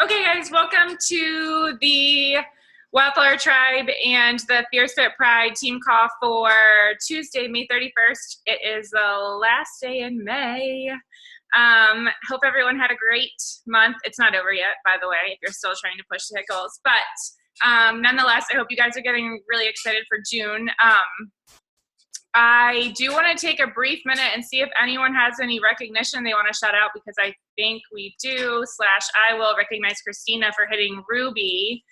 Okay, guys, welcome to the Wildflower Tribe and the Fierce Fit Pride team call for Tuesday, May 31st. It is the last day in May. Hope everyone had a great month. It's not over yet, by the way, if you're still trying to push the goals. But nonetheless, I hope you guys are getting really excited for June. I do want to take a brief minute and see if anyone has any recognition they want to shout out, because I think we do, / I will recognize Christina for hitting Ruby.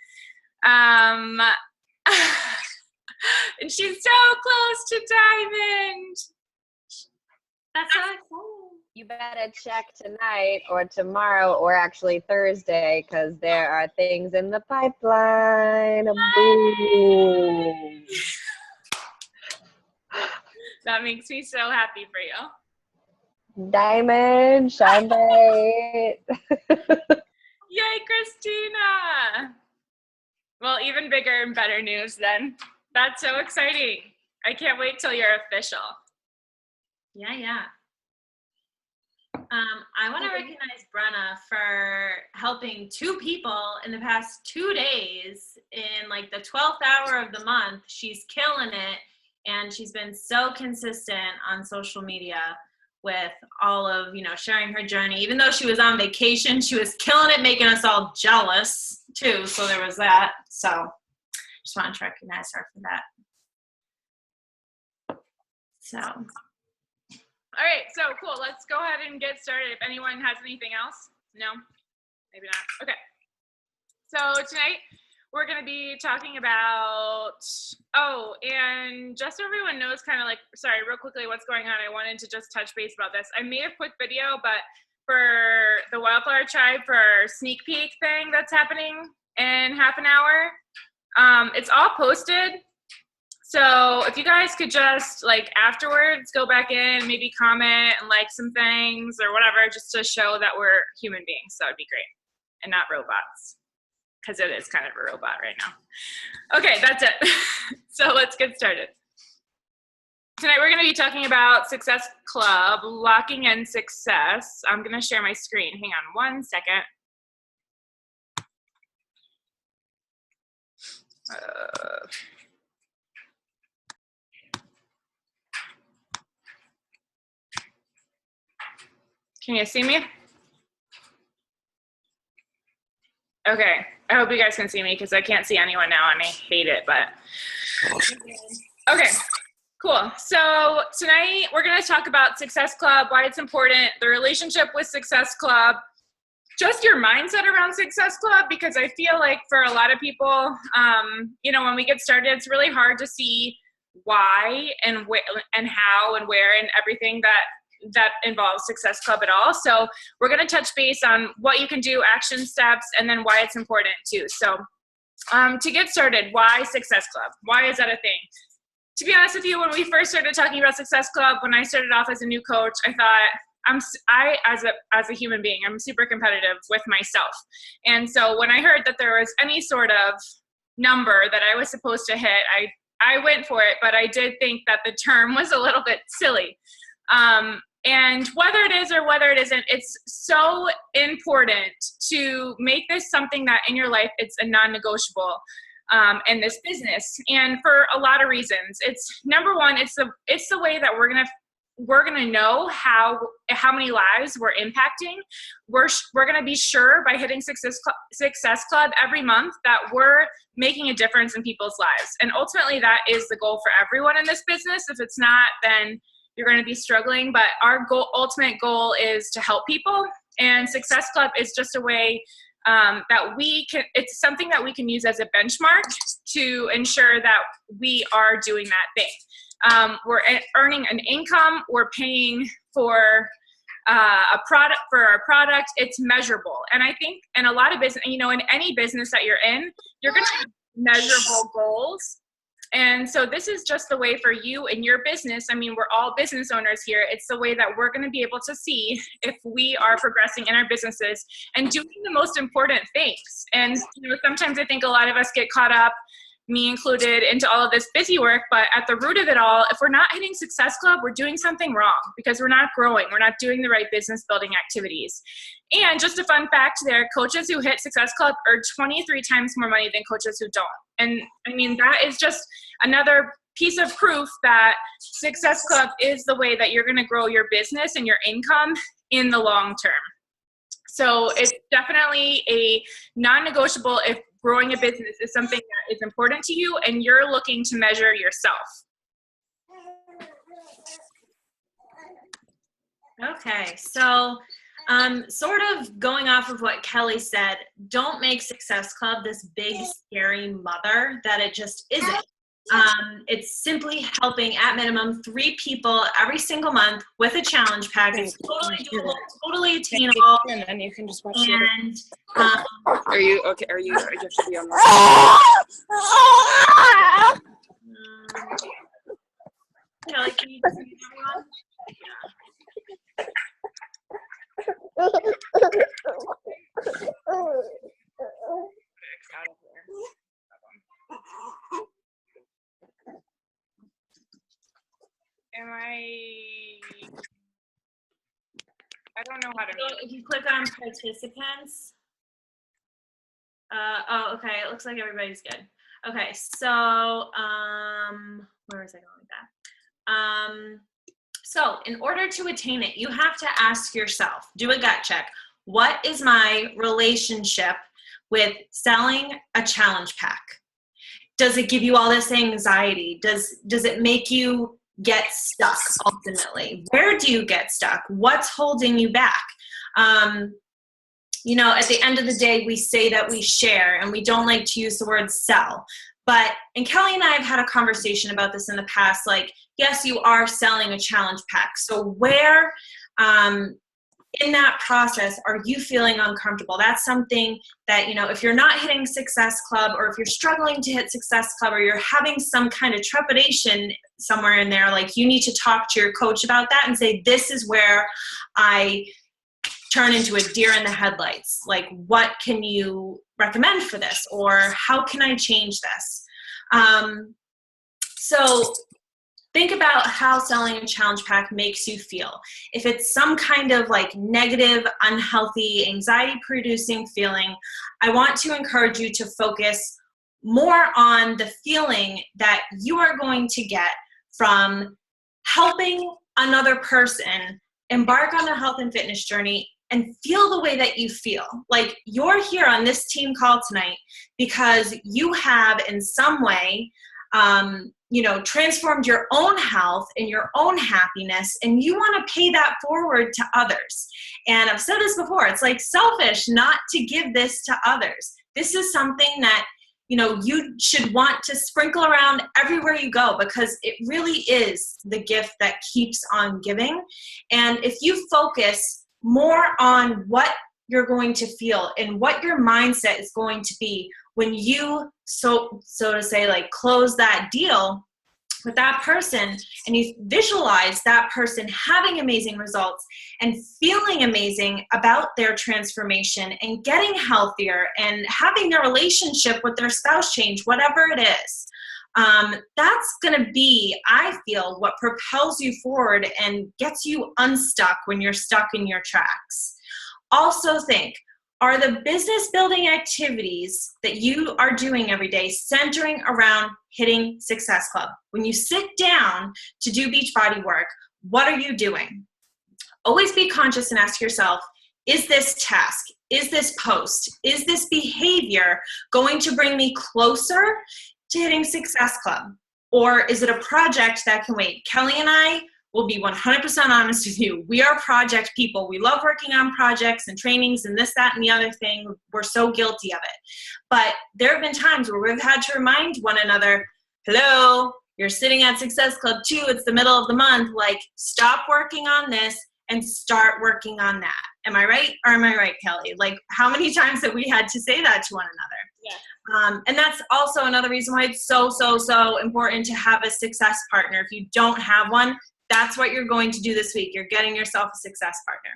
And she's so close to Diamond. That's so cool. You better check tonight or tomorrow or actually Thursday, because there are things in the pipeline. Boom. That makes me so happy for you. Diamond, shine bright. Yay, Christina. Well, even bigger and better news then. That's so exciting. I can't wait till you're official. Yeah. I want to recognize Brenna for helping 2 people in the past 2 days in like the 12th hour of the month. She's killing it. And she's been so consistent on social media with all of, sharing her journey. Even though she was on vacation, she was killing it, making us all jealous too. So there was that. So just wanted to recognize her for that. So. All right, so cool. Let's go ahead and get started. If anyone has anything else? No? Maybe not. Okay. So tonight, we're going to be talking about, and just so everyone knows real quickly what's going on, I wanted to just touch base about this. I made a quick video, but for the Wildflower Tribe, for our sneak peek thing that's happening in half an hour, it's all posted. So if you guys could just, afterwards go back in, maybe comment and like some things or whatever, just to show that we're human beings, that would be great, and not robots. Because it is kind of a robot right now. Okay, that's it. So let's get started. Tonight we're going to be talking about Success Club, locking in success. I'm going to share my screen. Hang on one second. Can you see me? Okay, I hope you guys can see me because I can't see anyone now and I hate it, but. Okay, cool. So tonight we're gonna talk about Success Club, why it's important, the relationship with Success Club, just your mindset around Success Club, because I feel like for a lot of people, when we get started, it's really hard to see why and and how and where and everything that involves Success Club at all. So we're going to touch base on what you can do, action steps, and then why it's important too. So to get started, why Success Club? Why is that a thing? To be honest with you, when we first started talking about Success Club, when I started off as a new coach, I thought, as a human being, I'm super competitive with myself. And so when I heard that there was any sort of number that I was supposed to hit, I went for it, but I did think that the term was a little bit silly. And whether it is or whether it isn't, it's so important to make this something that in your life, it's a non-negotiable in this business. And for a lot of reasons. It's number one, it's the way that we're gonna know how many lives we're impacting. We're gonna be sure by hitting Success Club every month that we're making a difference in people's lives. And ultimately that is the goal for everyone in this business. If it's not, then you're going to be struggling, but our ultimate goal is to help people, and Success Club is just a way that it's something that we can use as a benchmark to ensure that we are doing that thing. We're earning an income, we're paying for a product, for our product, it's measurable. And I think in a lot of business, in any business that you're in, you're going to have measurable goals. And so this is just the way for you and your business. I mean, we're all business owners here. It's the way that we're going to be able to see if we are progressing in our businesses and doing the most important things. And sometimes I think a lot of us get caught up me included, into all of this busy work. But at the root of it all, if we're not hitting Success Club, we're doing something wrong because we're not growing. We're not doing the right business building activities. And just a fun fact there, coaches who hit Success Club earn 23 times more money than coaches who don't. And I mean, that is just another piece of proof that Success Club is the way that you're going to grow your business and your income in the long term. So it's definitely a non-negotiable if growing a business is something that is important to you and you're looking to measure yourself. Okay, so sort of going off of what Kelly said, don't make Success Club this big, scary mother that it just isn't. It's simply helping, at minimum, 3 people every single month with a challenge pack. It's totally doable, totally attainable. And then you can just watch And Are you okay? Are you have to be on Kelly, can you just mute everyone? I don't know how to So if you click on participants, oh, okay, it looks like everybody's good. Okay, so where was I going with that? So in order to attain it, you have to ask yourself, do a gut check. What is my relationship with selling a challenge pack? Does it give you all this anxiety? Does it make you get stuck ultimately? Where do you get stuck? What's holding you back? You know, at the end of the day, we say that we share and we don't like to use the word sell. But, and Kelly and I have had a conversation about this in the past, like, yes, you are selling a challenge pack. So where in that process are you feeling uncomfortable? That's something that, you know, if you're not hitting Success Club, or if you're struggling to hit Success Club, or you're having some kind of trepidation somewhere in there, like, you need to talk to your coach about that and say, this is where I turn into a deer in the headlights. Like, what can you recommend for this? Or how can I change this? So think about how selling a challenge pack makes you feel. If it's some kind of like negative, unhealthy, anxiety-producing feeling, I want to encourage you to focus more on the feeling that you are going to get from helping another person embark on their health and fitness journey and feel the way that you feel. Like, you're here on this team call tonight because you have in some way you know, transformed your own health and your own happiness, and you want to pay that forward to others. And I've said this before, it's like selfish not to give this to others. This is something that, you know, you should want to sprinkle around everywhere you go, because it really is the gift that keeps on giving. And if you focus more on what you're going to feel and what your mindset is going to be when you, so to say, like, close that deal with that person, and you visualize that person having amazing results and feeling amazing about their transformation and getting healthier and having their relationship with their spouse change, whatever it is, that's going to be, I feel, what propels you forward and gets you unstuck when you're stuck in your tracks. Also think, are the business building activities that you are doing every day centering around hitting Success Club? When you sit down to do Beachbody work, what are you doing? Always be conscious and ask yourself, is this task, is this post, is this behavior going to bring me closer to hitting Success Club? Or is it a project that can wait? Kelly and I will be 100% honest with you. We are project people. We love working on projects and trainings and this, that, and the other thing. We're so guilty of it. But there have been times where we've had to remind one another, hello, you're sitting at Success Club 2, it's the middle of the month, like, stop working on this and start working on that. Am I right? Or am I right, Kelly? Like, how many times have we had to say that to one another? Yeah. And that's also another reason why it's so important to have a success partner. If you don't have one, that's what you're going to do this week. You're getting yourself a success partner.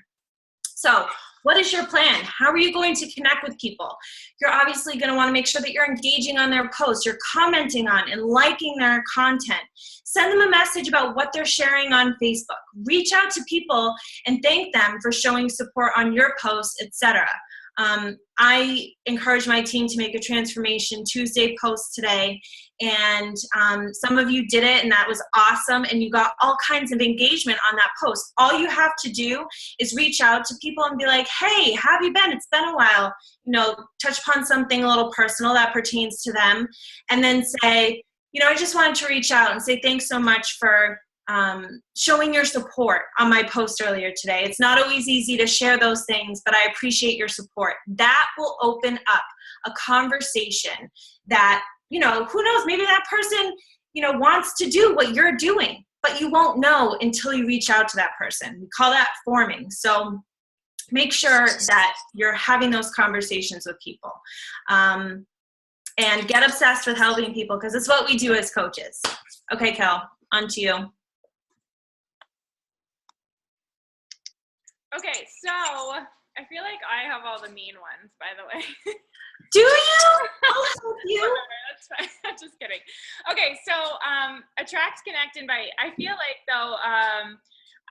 So What is your plan? How are you going to connect with people? You're obviously going to want to make sure that you're engaging on their posts, you're commenting on and liking their content. Send them a message about what they're sharing on Facebook. Reach out to people and thank them for showing support on your posts, etc. I encourage my team to make a Transformation Tuesday post today, and some of you did it, and that was awesome, and you got all kinds of engagement on that post. All you have to do is reach out to people and be like, hey, how have you been? It's been a while. Touch upon something a little personal that pertains to them, and then say, I just wanted to reach out and say thanks so much for showing your support on my post earlier today. It's not always easy to share those things, but I appreciate your support. That will open up a conversation that, who knows, maybe that person, wants to do what you're doing, but you won't know until you reach out to that person. We call that forming. So make sure that you're having those conversations with people. And get obsessed with helping people, because it's what we do as coaches. Okay, Kel, on to you. Okay, so I feel like I have all the mean ones, by the way. Do you? I'll help you. That's fine. I'm just kidding. Okay, so attract, connect, invite. I feel like, though,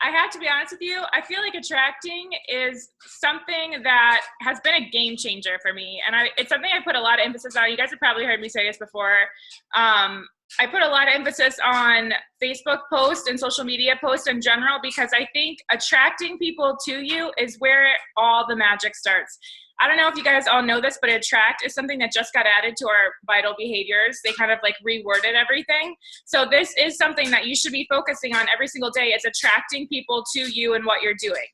I have to be honest with you, I feel like attracting is something that has been a game changer for me. And it's something I put a lot of emphasis on. You guys have probably heard me say this before. I put a lot of emphasis on Facebook posts and social media posts in general, because I think attracting people to you is where all the magic starts. I don't know if you guys all know this, but attract is something that just got added to our vital behaviors. They kind of like reworded everything. So this is something that you should be focusing on every single day, is attracting people to you and what you're doing.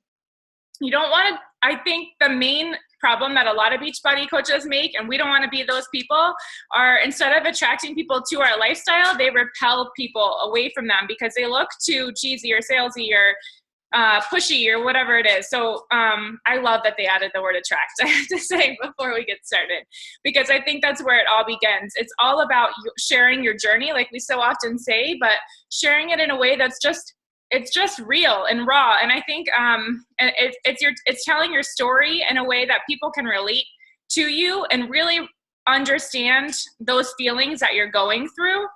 You don't want to, I think the main problem that a lot of Beachbody coaches make, and we don't want to be those people, are instead of attracting people to our lifestyle, they repel people away from them because they look too cheesy or salesy or pushy or whatever it is. So I love that they added the word attract, I have to say, before we get started, because I think that's where it all begins. It's all about sharing your journey, like we so often say, but sharing it in a way that's just, it's just real and raw. And I think it's telling your story in a way that people can relate to you and really understand those feelings that you're going through.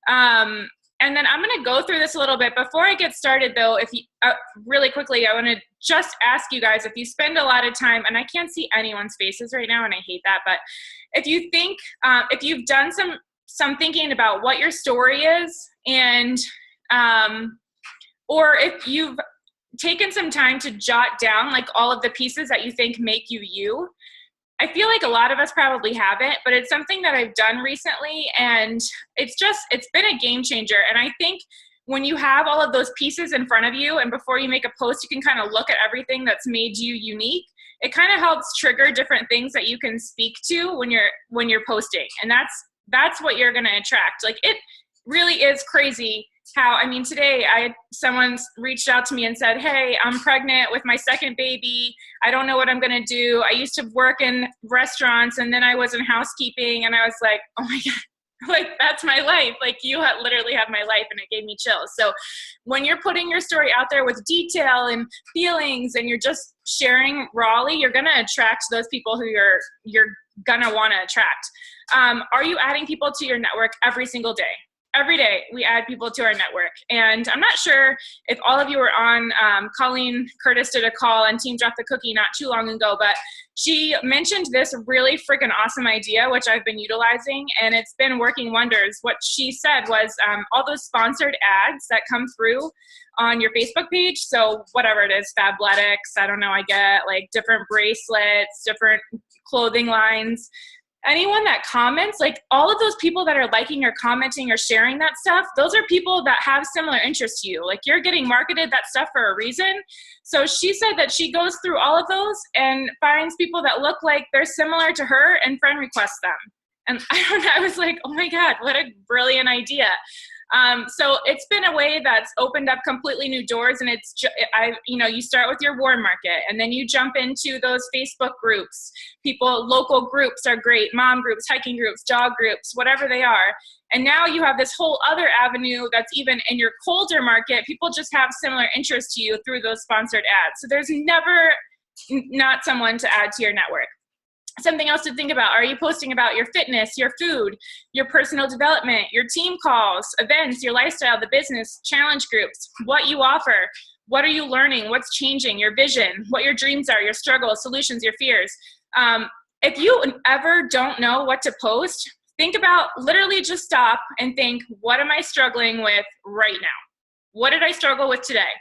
And then I'm going to go through this a little bit. Before I get started, though, if you really quickly, I want to just ask you guys, if you spend a lot of time, and I can't see anyone's faces right now, and I hate that, but if you think, if you've done some thinking about what your story is, and or if you've taken some time to jot down like all of the pieces that you think make you you, I feel like a lot of us probably haven't, but it's something that I've done recently, and it's been a game changer. And I think when you have all of those pieces in front of you, and before you make a post, you can kind of look at everything that's made you unique. It kind of helps trigger different things that you can speak to when you're posting. And that's what you're going to attract. Like, it really is crazy how, I mean, today someone reached out to me and said, hey, I'm pregnant with my second baby. I don't know what I'm going to do. I used to work in restaurants, and then I was in housekeeping, and I was like, oh my God, like, that's my life. Like, you literally have my life, and it gave me chills. So when you're putting your story out there with detail and feelings, and you're just sharing rawly, you're going to attract those people who you're going to want to attract. Are you adding people to your network every single day? Every day we add people to our network. And I'm not sure if all of you were on, Colleen Curtis did a call on Team Drop the Cookie not too long ago, but she mentioned this really freaking awesome idea, which I've been utilizing, and it's been working wonders. What she said was all those sponsored ads that come through on your Facebook page, so whatever it is, Fabletics, I don't know, I get like different bracelets, different clothing lines, anyone that comments, like all of those people that are liking or commenting or sharing that stuff, those are people that have similar interests to you. Like, you're getting marketed that stuff for a reason. So she said that she goes through all of those and finds people that look like they're similar to her and friend requests them. And I was like, oh my God, what a brilliant idea. So it's been a way that's opened up completely new doors, and you start with your warm market, and then you jump into those Facebook groups. Local groups are great, mom groups, hiking groups, dog groups, whatever they are. And now you have this whole other avenue that's even in your colder market. People just have similar interests to you through those sponsored ads. So there's never not someone to add to your network. Something else to think about, are you posting about your fitness, your food, your personal development, your team calls, events, your lifestyle, the business, challenge groups, what you offer, what are you learning, what's changing, your vision, what your dreams are, your struggles, solutions, your fears. If you ever don't know what to post, think about, literally just stop and think, what am I struggling with right now? What did I struggle with today?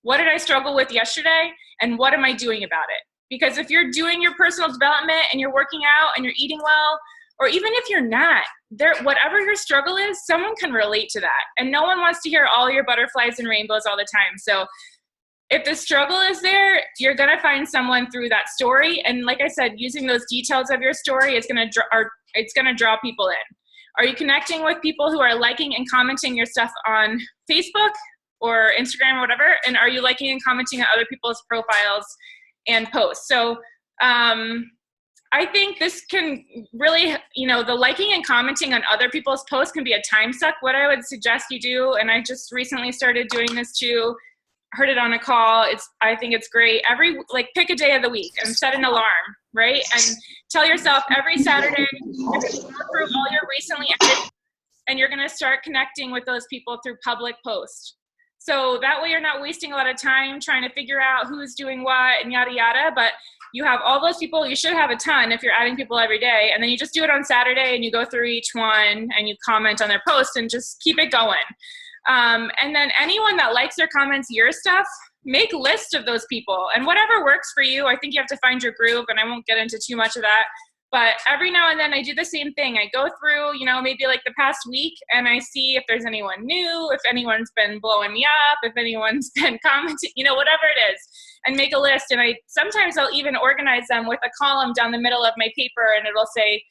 What did I struggle with yesterday? And what am I doing about it? Because if you're doing your personal development and you're working out and you're eating well, or even if you're not, whatever your struggle is, someone can relate to that. And no one wants to hear all your butterflies and rainbows all the time. So if the struggle is there, you're going to find someone through that story. And like I said, using those details of your story is going to draw people in. Are you connecting with people who are liking and commenting your stuff on Facebook or Instagram or whatever? And are you liking and commenting on other people's profiles and posts? So I think this can really, the liking and commenting on other people's posts can be a time suck. What I would suggest you do, and I just recently started doing this too, heard it on a call. I think it's great. Pick a day of the week and set an alarm, right? And tell yourself every Saturday, you're going to go through all your recently added, and you're going to start connecting with those people through public posts. So that way you're not wasting a lot of time trying to figure out who's doing what and yada, yada. But you have all those people. You should have a ton if you're adding people every day. And then you just do it on Saturday and you go through each one and you comment on their post and just keep it going. And then anyone that likes or comments your stuff, make a list of those people. And whatever works for you, I think you have to find your groove. And I won't get into too much of that. But every now and then I do the same thing. I go through, maybe like the past week, and I see if there's anyone new, if anyone's been blowing me up, if anyone's been commenting, whatever it is, and make a list. And sometimes I'll even organize them with a column down the middle of my paper, and it'll say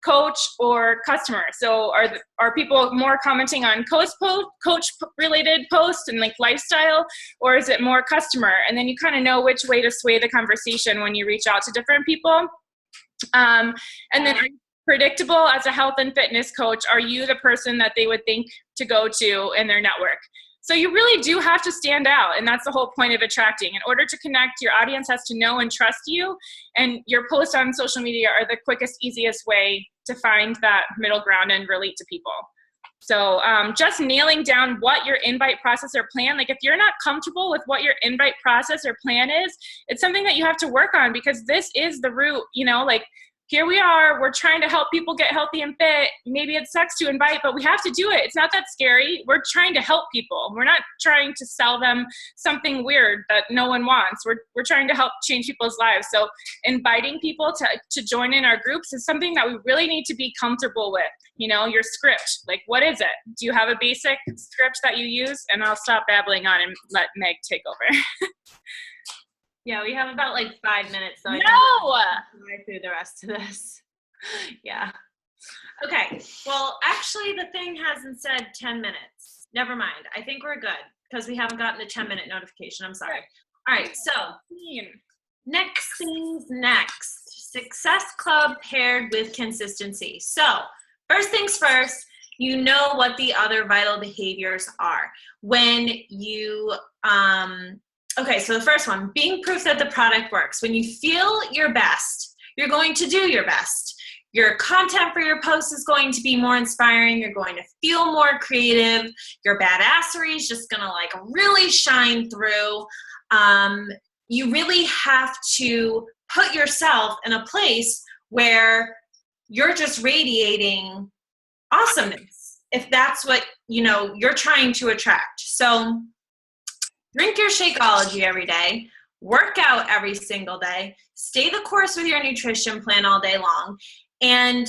coach or customer. So are people more commenting on coach related posts and like lifestyle, or is it more customer? And then you kind of know which way to sway the conversation when you reach out to different people. And then are you predictable as a health and fitness coach? Are you the person that they would think to go to in their network? So you really do have to stand out, and that's the whole point of attracting. In order to connect, your audience has to know and trust you, and your posts on social media are the quickest, easiest way to find that middle ground and relate to people. So just nailing down what your invite process or plan, like if you're not comfortable with what your invite process or plan is, it's something that you have to work on, because this is the route, here we are, we're trying to help people get healthy and fit. Maybe it sucks to invite, but we have to do it. It's not that scary. We're trying to help people. We're not trying to sell them something weird that no one wants. We're trying to help change people's lives. So inviting people to join in our groups is something that we really need to be comfortable with. Your script, like what is it? Do you have a basic script that you use? And I'll stop babbling on and let Meg take over. Yeah, we have about 5 minutes. So no! I can get through the rest of this. Yeah. Okay. Well, actually, the thing hasn't said 10 minutes. Never mind. I think we're good because we haven't gotten the 10-minute notification. I'm sorry. All right. So next things next. Success Club paired with consistency. So first things first, you know what the other vital behaviors are. When you okay, so the first one, being proof that the product works. When you feel your best, you're going to do your best. Your content for your post is going to be more inspiring. You're going to feel more creative. Your badassery is just going to really shine through. You really have to put yourself in a place where you're just radiating awesomeness, if that's what you're trying to attract. So drink your Shakeology every day, work out every single day, stay the course with your nutrition plan all day long. And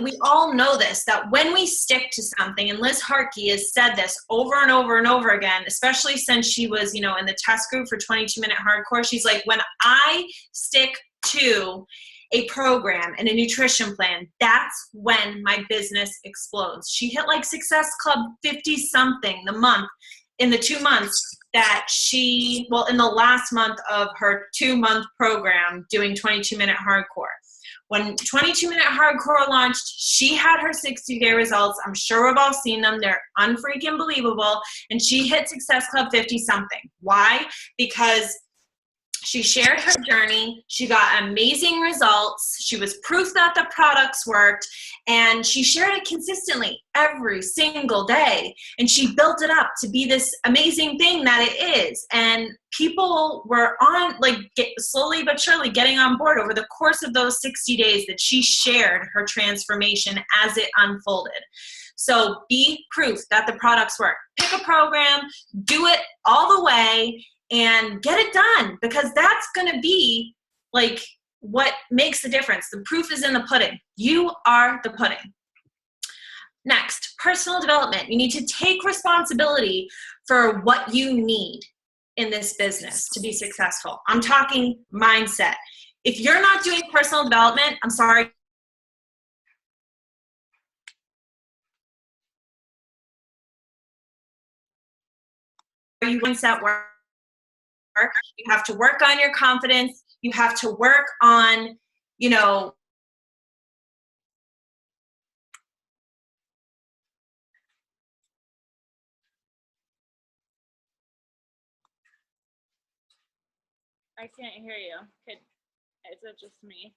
we all know this, that when we stick to something, and Liz Harkey has said this over and over and over again, especially since she was, in the test group for 22-minute hardcore, she's like, when I stick to a program and a nutrition plan, that's when my business explodes. She hit Success Club 50 something the month, in the 2 months that in the last month of her 2-month program doing 22-minute hardcore. When 22-minute hardcore launched, she had her 60-day results. I'm sure we've all seen them. They're unfreaking believable. And she hit Success Club 50 something. Why? Because She shared her journey. She got amazing results. She was proof that the products worked, and she shared it consistently every single day. And she built it up to be this amazing thing that it is. And people were slowly but surely getting on board over the course of those 60 days that she shared her transformation as it unfolded. So be proof that the products work. Pick a program, do it all the way, and get it done, because that's going to be like what makes the difference. The proof is in the pudding. You are the pudding. Next, personal development. You need to take responsibility for what you need in this business to be successful. I'm talking mindset. If you're not doing personal development, I'm sorry. You mindset work. You have to work on your confidence. You have to work on, I can't hear you. Is it just me?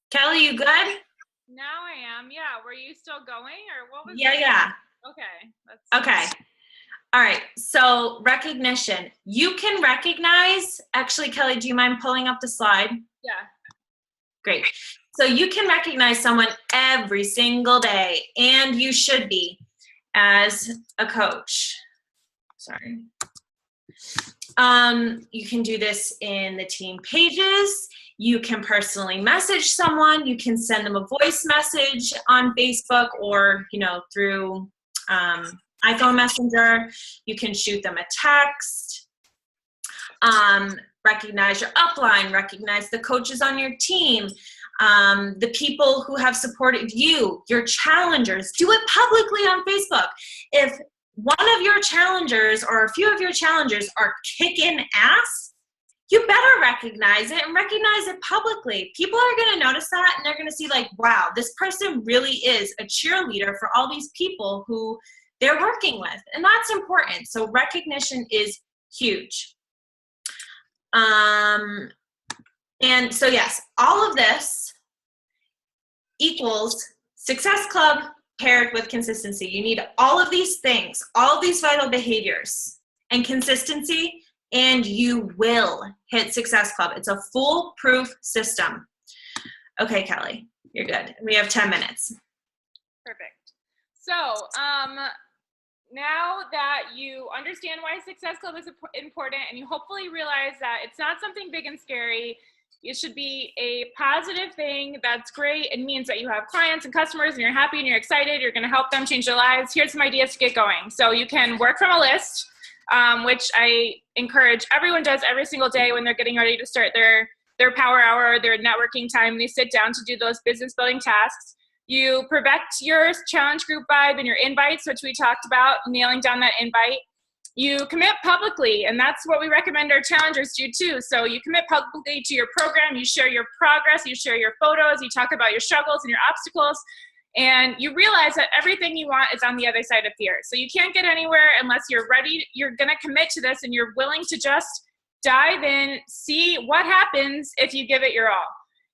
Kelly, you good? Now I am. Yeah. Were you still going, or what was? Yeah. Okay. Okay. All right. So recognition. You can recognize. Actually, Kelly, do you mind pulling up the slide? Yeah. Great. So you can recognize someone every single day, and you should be as a coach. Sorry. You can do this in the team pages. You can personally message someone. You can send them a voice message on Facebook or, through iPhone Messenger. You can shoot them a text. Recognize your upline. Recognize the coaches on your team. The people who have supported you, your challengers. Do it publicly on Facebook. If one of your challengers or a few of your challengers are kicking ass, you better recognize it and recognize it publicly. People are going to notice that, and they're going to see like, wow, this person really is a cheerleader for all these people who they're working with. And that's important. So recognition is huge. And so yes, all of this equals Success Club paired with consistency. You need all of these things, all of these vital behaviors and consistency, and you will hit Success Club. It's a foolproof system. Okay, Kelly, you're good. We have 10 minutes. Perfect. So now that you understand why Success Club is important, and you hopefully realize that it's not something big and scary, it should be a positive thing that's great. It means that you have clients and customers and you're happy and you're excited. You're going to help them change their lives. Here's some ideas to get going. So you can work from a list, which I encourage everyone does every single day when they're getting ready to start their power hour, their networking time. They sit down to do those business building tasks. You perfect your challenge group vibe and your invites, which we talked about, nailing down that invite. You commit publicly, and that's what we recommend our challengers do too. So you commit publicly to your program, you share your progress, you share your photos, you talk about your struggles and your obstacles, and you realize that everything you want is on the other side of fear. So you can't get anywhere unless you're ready, you're gonna commit to this, and you're willing to just dive in, see what happens if you give it your all.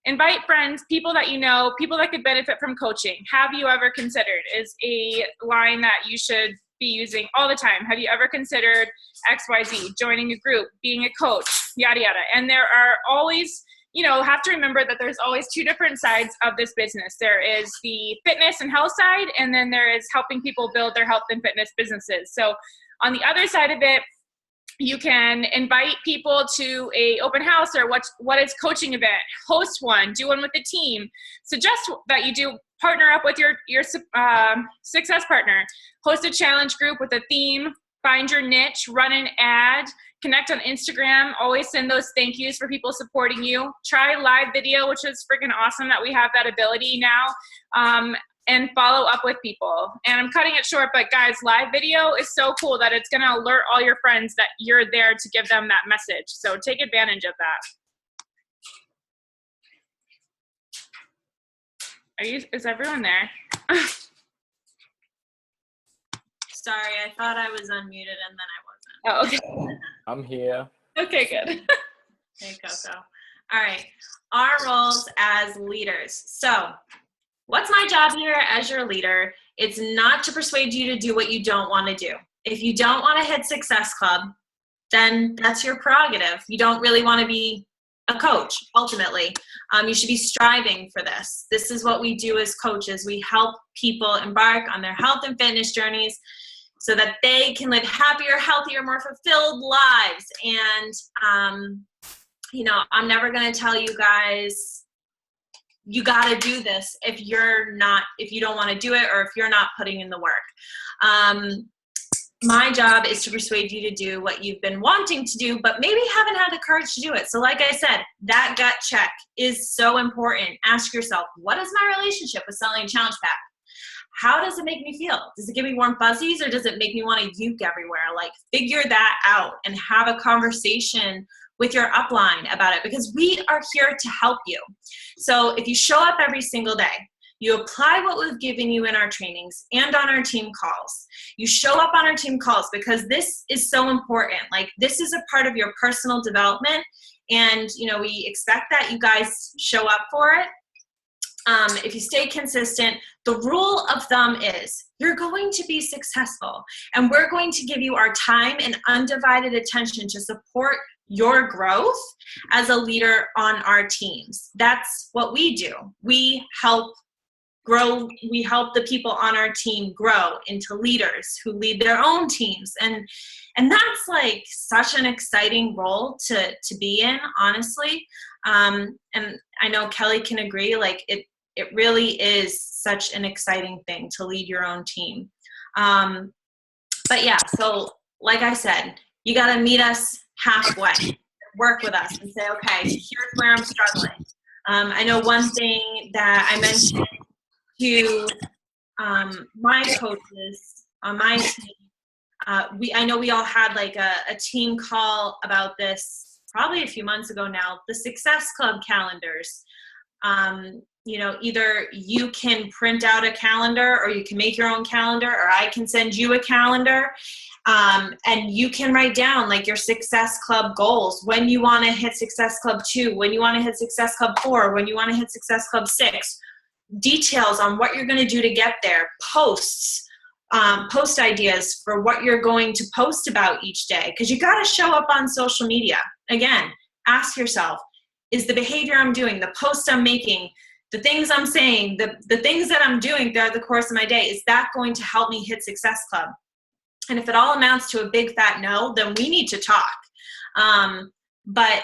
Invite friends, people that you know, people that could benefit from coaching. Have you ever considered is a line that you should be using all the time. Have you ever considered XYZ, joining a group, being a coach, yada, yada. And there are always, have to remember that there's always two different sides of this business. There is the fitness and health side, and then there is helping people build their health and fitness businesses. So on the other side of it, you can invite people to a open house or what is coaching event, host one, do one with the team. Suggest that you do partner up with your success partner, host a challenge group with a theme, find your niche, run an ad, connect on Instagram, always send those thank yous for people supporting you. Try live video, which is freaking awesome that we have that ability now. and follow up with people. And I'm cutting it short, but guys, live video is so cool that it's going to alert all your friends that you're there to give them that message. So take advantage of that. Is everyone there? Sorry, I thought I was unmuted and then I wasn't. Oh, okay. I'm here. Okay, good. Hey, Coco. All right, our roles as leaders. So what's my job here as your leader? It's not to persuade you to do what you don't want to do. If you don't want to hit Success Club, then that's your prerogative. You don't really want to be a coach, ultimately. You should be striving for this. This is what we do as coaches. We help people embark on their health and fitness journeys so that they can live happier, healthier, more fulfilled lives. And, you know, I'm never going to tell you guys, you got to do this if you don't want to do it, or if you're not putting in the work. My job is to persuade you to do what you've been wanting to do, but maybe haven't had the courage to do it. So like I said, that gut check is so important. Ask yourself, what is my relationship with selling a challenge pack? How does it make me feel? Does it give me warm fuzzies, or does it make me want to uke everywhere? Like, figure that out and have a conversation with your upline about it, because we are here to help you. So if you show up every single day, you apply what we've given you in our trainings and on our team calls. You show up on our team calls because this is so important. Like, this is a part of your personal development, and you know, we expect that you guys show up for it. If you stay consistent, the rule of thumb is you're going to be successful, and we're going to give you our time and undivided attention to support your growth as a leader on our teams. That's what we do. We help grow. We help the people on our team grow into leaders who lead their own teams. And that's like such an exciting role to be in, honestly. And I know Kelly can agree, like it really is such an exciting thing to lead your own team. But yeah, so like I said, you got to meet us halfway, work with us and say, okay, here's where I'm struggling. I know one thing that I mentioned to my coaches on my team, I know we all had like a team call about this probably a few months ago now, the Success Club calendars. You know, either you can print out a calendar, or you can make your own calendar, or I can send you a calendar, and you can write down like your Success Club goals, when you want to hit Success Club 2, when you want to hit Success Club 4, when you want to hit Success Club 6, details on what you're going to do to get there, post ideas for what you're going to post about each day, because you got to show up on social media. Again, ask yourself, is the behavior I'm doing, the posts I'm making, the things I'm saying, the things that I'm doing throughout the course of my day, is that going to help me hit Success Club? And if it all amounts to a big fat no, then we need to talk. But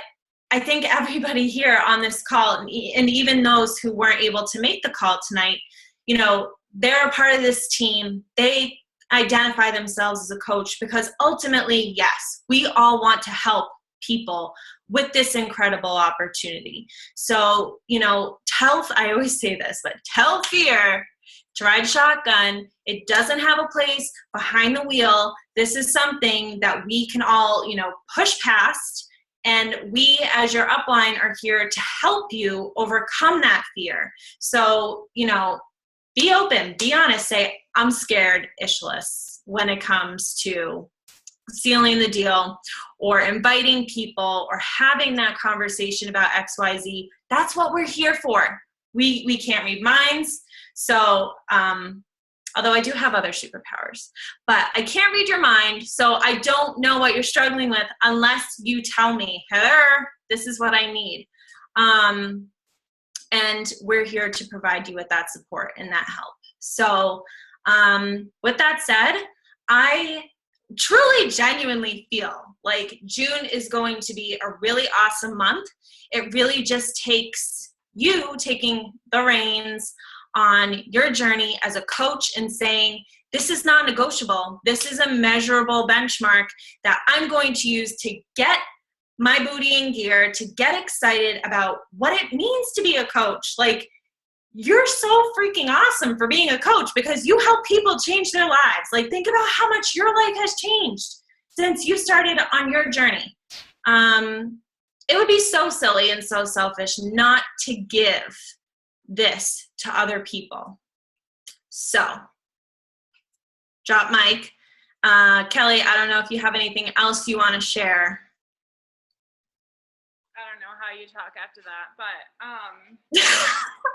I think everybody here on this call, and even those who weren't able to make the call tonight, you know, they're a part of this team. They identify themselves as a coach because ultimately, yes, we all want to help people with this incredible opportunity. So, you know, I always say this, but tell fear to ride shotgun. It doesn't have a place behind the wheel. This is something that we can all, you know, push past. And we, as your upline, are here to help you overcome that fear. So, you know, be open, be honest, say, I'm scared, ishless, when it comes to sealing the deal or inviting people or having that conversation about XYZ. That's what we're here for. We can't read minds. So, although I do have other superpowers, but I can't read your mind. So I don't know what you're struggling with unless you tell me, Heather, this is what I need. And we're here to provide you with that support and that help. So with that said, I truly, genuinely feel like June is going to be a really awesome month. It really just takes you taking the reins on your journey as a coach and saying, this is non-negotiable. This is a measurable benchmark that I'm going to use to get my booty in gear, to get excited about what it means to be a coach. Like, you're so freaking awesome for being a coach because you help people change their lives. Like, think about how much your life has changed since you started on your journey. It would be so silly and so selfish not to give this to other people. So, drop mic. Kelly, I don't know if you have anything else you want to share. I don't know how you talk after that, but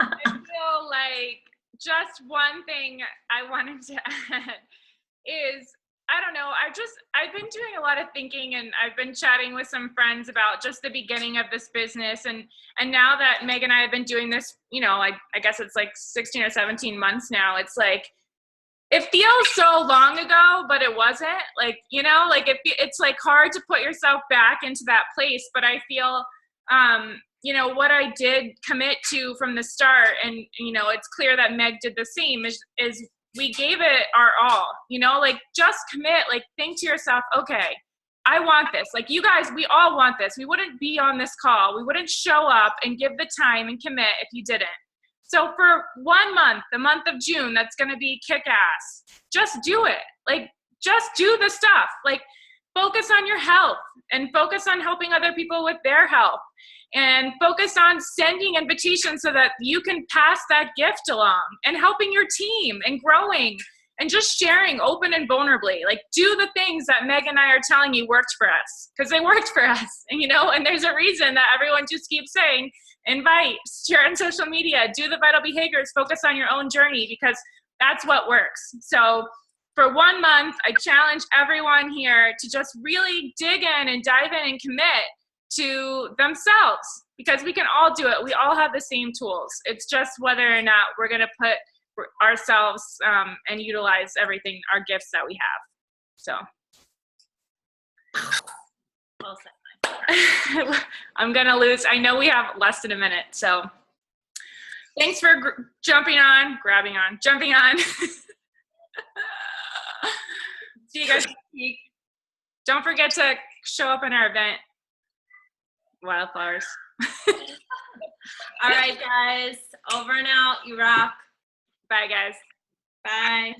I feel like just one thing I wanted to add is, I don't know, I've been doing a lot of thinking, and I've been chatting with some friends about just the beginning of this business, and now that Meg and I have been doing this, you know, I guess it's like 16 or 17 months now, it's like, it feels so long ago, but it wasn't. Like, you know, like it's like hard to put yourself back into that place, but I feel, you know, what I did commit to from the start, and, you know, it's clear that Meg did the same, is we gave it our all, you know, like, just commit, like, think to yourself, okay, I want this. Like, you guys, we all want this. We wouldn't be on this call. We wouldn't show up and give the time and commit if you didn't. So for 1 month, the month of June, that's going to be kick-ass. Just do it. Like, just do the stuff. Like, focus on your health and focus on helping other people with their health, and focus on sending invitations so that you can pass that gift along, and helping your team and growing and just sharing open and vulnerably. Like, do the things that Meg and I are telling you worked for us, because they worked for us. And, you know, and there's a reason that everyone just keeps saying, invite, share on social media, do the vital behaviors, focus on your own journey, because that's what works. So for 1 month, I challenge everyone here to just really dig in and dive in and commit to themselves, because we can all do it. We all have the same tools. It's just whether or not we're going to put ourselves and utilize everything, our gifts that we have. So. Well said. I'm going to lose. I know we have less than a minute. So thanks for jumping on. See you guys next week. Don't forget to show up in our event, Wildflowers. All right, guys. Over and out. You rock. Bye, guys. Bye.